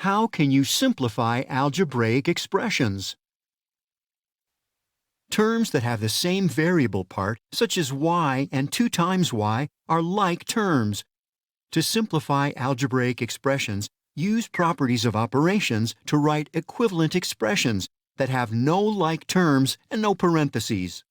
How can you simplify algebraic expressions? Terms that have the same variable part, such as y and 2 times y, are like terms. To simplify algebraic expressions, use properties of operations to write equivalent expressions that have no like terms and no parentheses.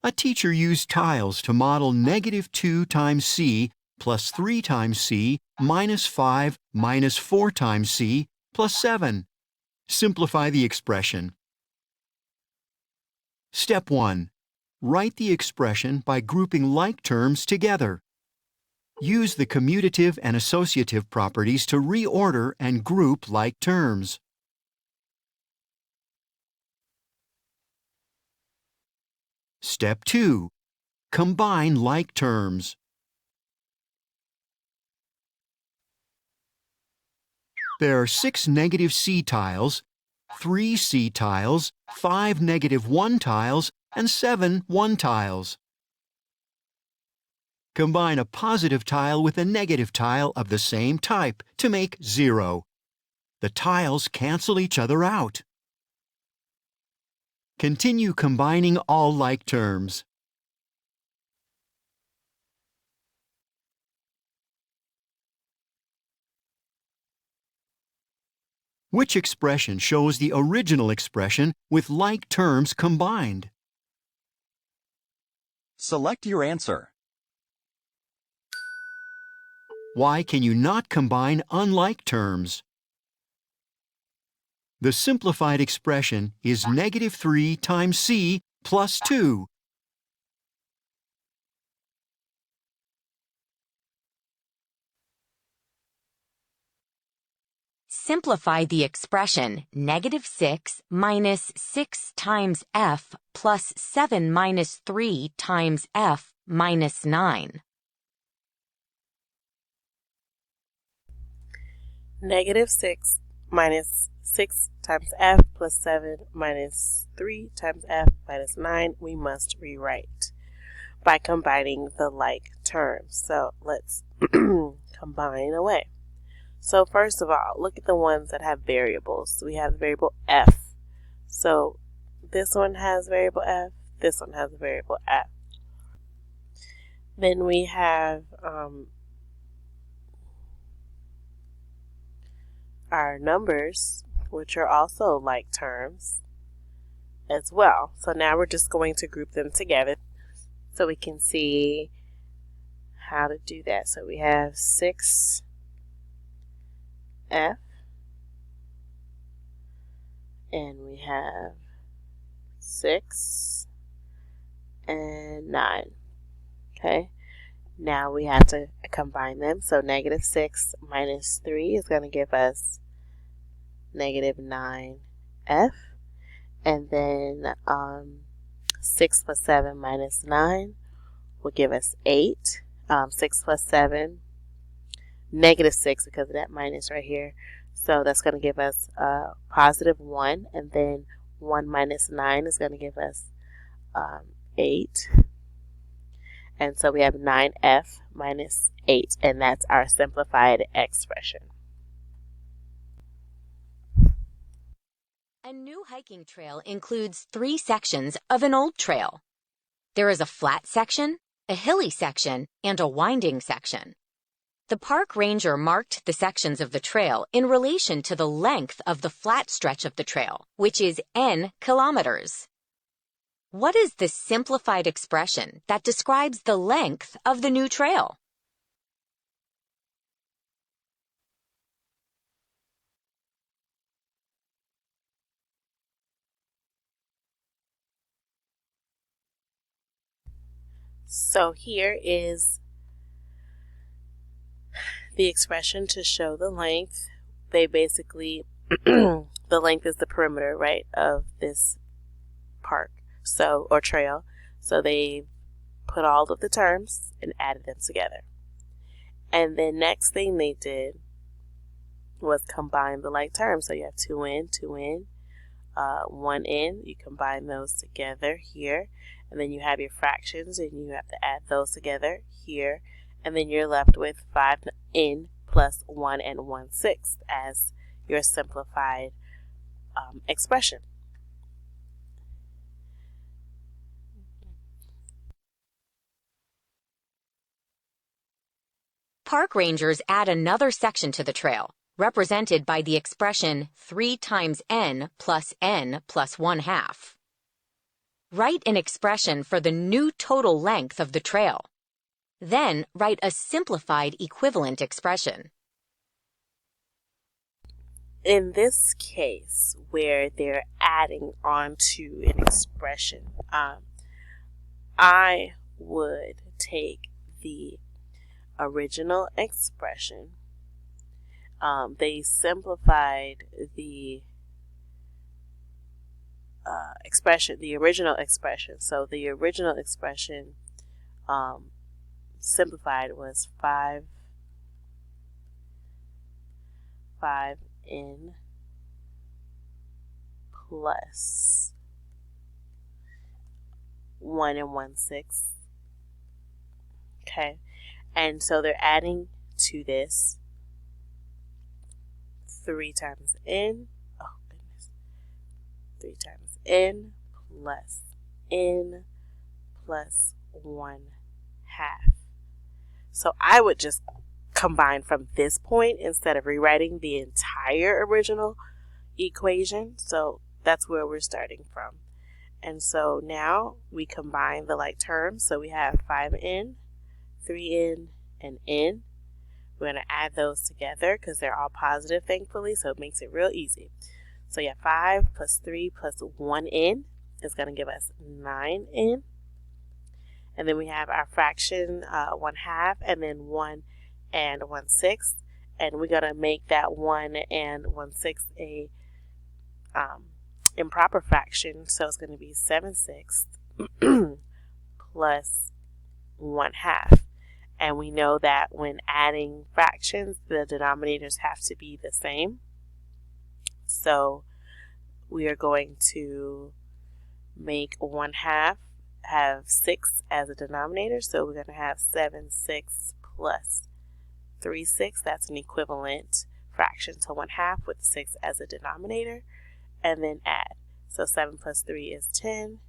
A teacher used tiles to model -2 times c plus 3 times c minus 5 minus 4 times c plus 7. Simplify the expression. Step 1. Write the expression by grouping like terms together. Use the commutative and associative properties to reorder and group like terms. Step 2. Combine like terms. There are 6 negative c tiles, 3 c tiles, 5 -1 tiles, and 7 1 tiles. Combine a positive tile with a negative tile of the same type to make 0. The tiles cancel each other out. Continue combining all like terms. Which expression shows the original expression with like terms combined? Select your answer. Why can you not combine unlike terms? The simplified expression is -3 times c plus 2. Simplify the expression -6 minus 6 times f plus 7 minus 3 times f minus 9. -6 minus 6 times f plus 7 minus 3 times f minus 9 we must rewrite by combining the like terms. So let's combine away. So first of all, look at the ones that have variables. We have the variable f. So this one has variable f, this one has a variable f. Then we have our numbers, which are also like terms as well. So now we're just going to group them together so we can see how to do that. So we have 6f and we have 6 and 9. Okay, now we have to combine them. So -6 minus 3 is going to give us -9f, and then 6 plus 7 minus 9 will give us 8. 6 plus 7, -6 because of that minus right here. So that's going to give us +1, and then 1 minus 9 is going to give us 8. And so we have 9f minus 8, and that's our simplified expression. A new hiking trail includes 3 sections of an old trail. There is a flat section, a hilly section, and a winding section. The park ranger marked the sections of the trail in relation to the length of the flat stretch of the trail, which is n kilometers. What is the simplified expression that describes the length of the new trail? So here is the expression to show the length. They basically, the length is the perimeter, right, of this park, so, or trail. So they put all of the terms and added them together. And then next thing they did was combine the like terms. So you have 2n, 2n, 1n. You combine those together here, and then you have your fractions, and you have to add those together here, and then you're left with 5n plus 1 1/6 as your simplified expression. Park rangers add another section to the trail, represented by the expression 3 times n plus 1/2. Write an expression for the new total length of the trail. Then write a simplified equivalent expression. In this case, where they're adding onto an expression, I would take the original expression. They simplified the expression, the original expression. So the original expression simplified was 5n plus 1 1/6. Okay, and so they're adding to this 3 times n. Oh goodness, 3 times n plus 1/2. So I would just combine from this point instead of rewriting the entire original equation. So that's where we're starting from. And so now we combine the like terms. So we have 5n, 3n, and n. We're going to add those together because they're all positive, thankfully, so it makes it real easy. So yeah, 5 plus 3 plus 1n is going to give us 9n. And then we have our fraction 1/2, and then 1 1/6. And we're going to make that 1 1/6 a improper fraction. So it's going to be 7/6 plus 1/2. And we know that when adding fractions, the denominators have to be the same. So we are going to make 1/2 have 6 as a denominator. So we're going to have 7/6 plus 3/6. That's an equivalent fraction to 1/2 with 6 as a denominator. And then add. So 7 plus 3 is 10.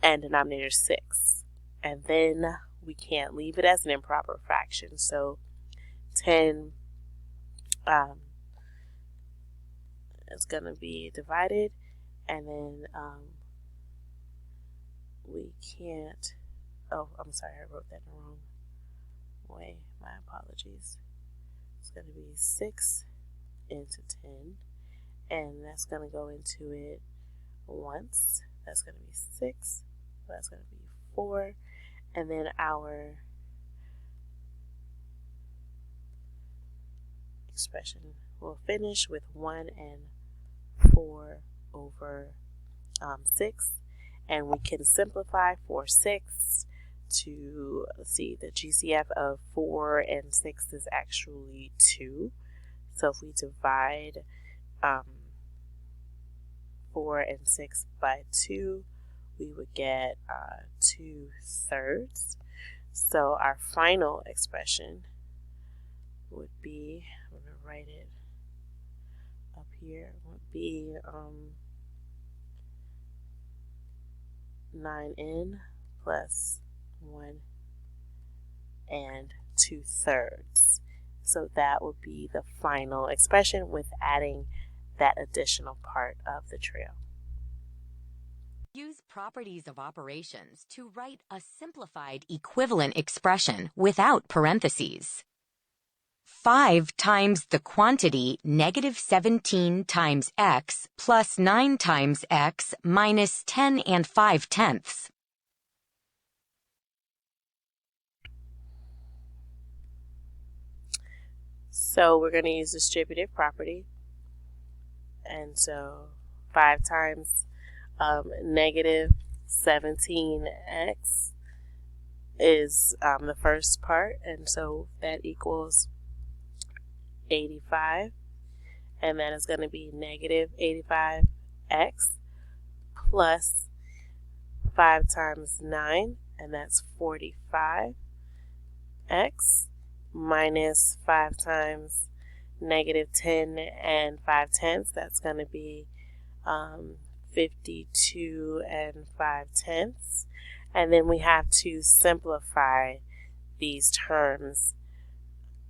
And denominator 6. And then we can't leave it as an improper fraction. So 10 is going to be divided. And then we can't, oh, I'm sorry, I wrote that the wrong way. My apologies. It's going to be 6 into 10. And that's going to go into it once. That's going to be 6. That's going to be 4. And then our expression will finish with 1 4/6. And we can simplify 4/6 to, let's see, the GCF of 4 and 6 is actually 2. So if we divide 4 and 6 by 2, we would get 2/3. So our final expression would be, I'm going to write it up here, would be 9n plus 1 2/3. So that would be the final expression with adding that additional part of the trail. Use properties of operations to write a simplified equivalent expression without parentheses. 5 times the quantity -17 times x plus 9 times x minus 10 5/10. So we're going to use distributive property. And so 5 times -17x is the first part. And so that equals 85. and that is going to be negative 85x plus 5 times 9, and that's 45x, minus 5 times negative 10 and 5/10, that's going to be 52 and 5/10. And then we have to simplify these terms.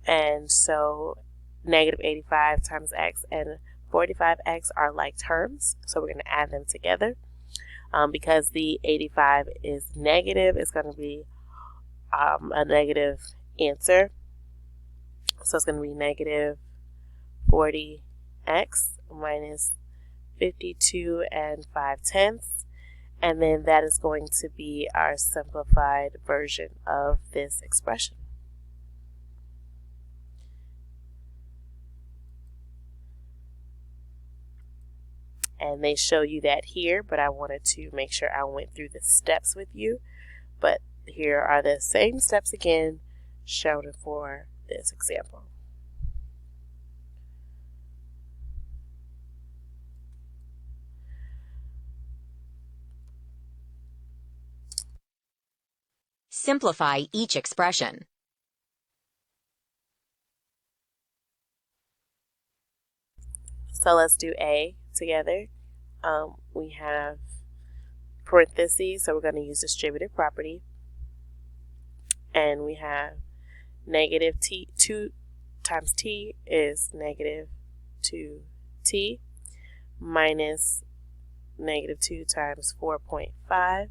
And so negative 85 times x and 45x are like terms, so we're going to add them together. Because the 85 is negative, it's going to be a negative answer. So it's going to be negative 40x minus 52 and 5/10. And then that is going to be our simplified version of this expression. And they show you that here, but I wanted to make sure I went through the steps with you. But here are the same steps again shown for this example. Simplify each expression. So let's do A together. We have parentheses, so we're going to use distributive property. And we have negative t, 2 times t is negative 2t, minus negative 2 times 4.5,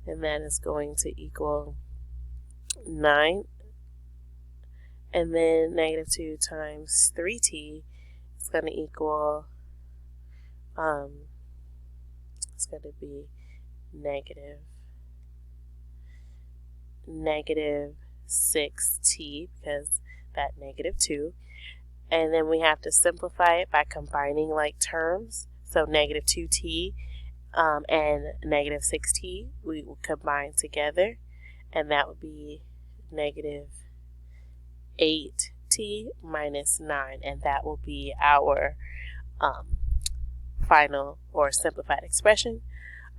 and that is going to equal 9. And then negative 2 times 3t is going to equal, it's going to be negative 6t, because that negative 2. And then we have to simplify it by combining like terms. So negative 2t and negative 6t, we will combine together, and that would be negative 8t minus 9, and that will be our final or simplified expression.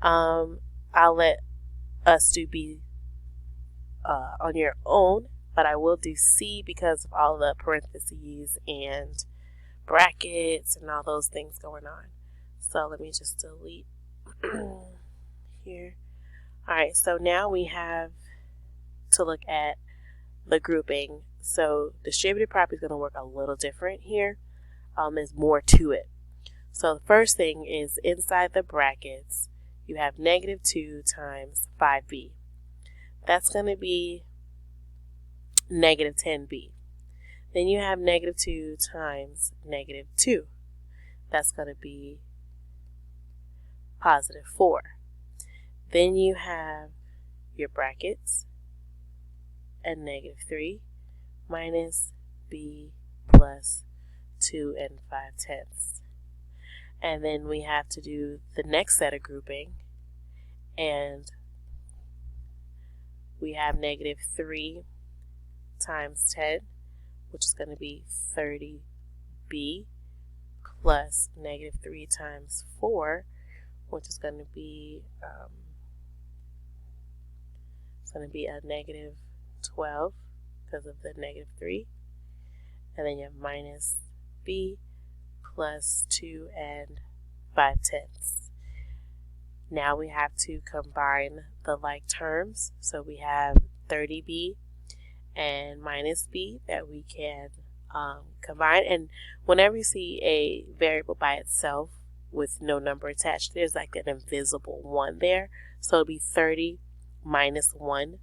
I'll let us do B on your own, but I will do C because of all the parentheses and brackets and all those things going on. So let me just delete here. Alright, so now we have to look at the grouping. So distributive property is going to work a little different here. There's more to it. So the first thing is inside the brackets, you have negative 2 times 5b. That's going to be negative 10b. Then you have negative 2 times negative 2. That's going to be positive 4. Then you have your brackets and negative 3 minus b plus 2 and 5/10. And then we have to do the next set of grouping, and we have negative 3 times 10, which is going to be 30b, plus negative 3 times 4, which is going to be a negative 12 because of the negative 3. And then you have minus b plus 2 and 5/10. Now we have to combine the like terms. So we have 30b and minus b that we can combine. And whenever you see a variable by itself with no number attached, there's like an invisible 1 there. So it'll be 30 minus 1,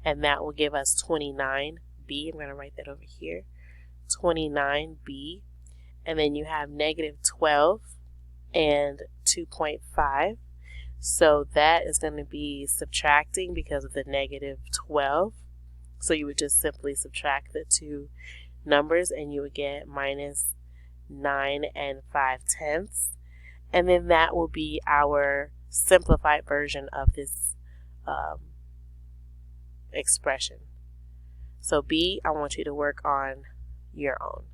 and that will give us 29b. I'm going to write that over here. 29b. And then you have negative 12 and 2.5. So that is going to be subtracting because of the negative 12. So you would just simply subtract the two numbers and you would get minus 9 and 5/10. And then that will be our simplified version of this expression. So B, I want you to work on your own.